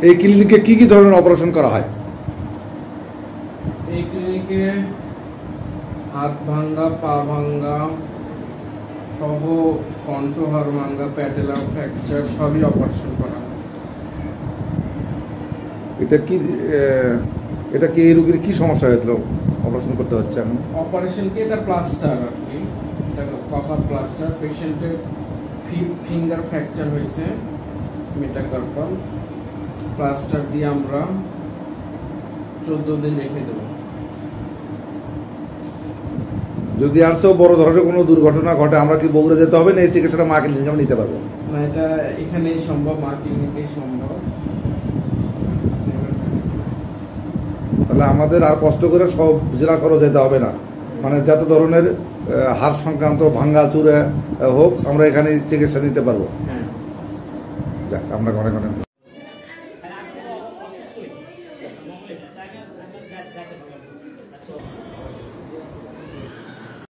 এই ক্লিনিকে কি কি ধরনের অপারেশন করা হয়? এই ক্লিনিকে হাত ভাঙ্গা, পা ভাঙ্গা সহ কণ্ঠহাড় ভাঙ্গা, প্যাটেলা ফ্র্যাকচার সবই অপারেশন করা হয়। এটা কি এই রোগীর কি সমস্যা হয়েছিল অপারেশন করতে হচ্ছে এখন? অপারেশন কি এটা প্লাস্টার আর কি, এটা কপার প্লাস্টার। পেশেন্টের ফিঙ্গার ফ্র্যাকচার হয়েছে, মেটাকার্পাল। প্লাস্টার দিয়ে আমরা 14 দিন রেখে দেবো। যদি আরও বড় ধরনের কোনো দুর্ঘটনা ঘটে আমরা কি বগুড়া যেতে হবে না এই চিকিৎসাটা মা ক্লিনিকে আমরা নিতে পারবো? না, এটা এখানেই সম্ভব, মা ক্লিনিকেই সম্ভব। তাহলে আমাদের আর কষ্ট করে সব জেলা শহরে যেতে হবে না, মানে যত ধরনের হাড় সংক্রান্ত ভাঙ্গা চুরে হোক আমরা এখানে চিকিৎসা নিতে পারবো। হ্যাঁ, যাক, আমরা অনেক অনেক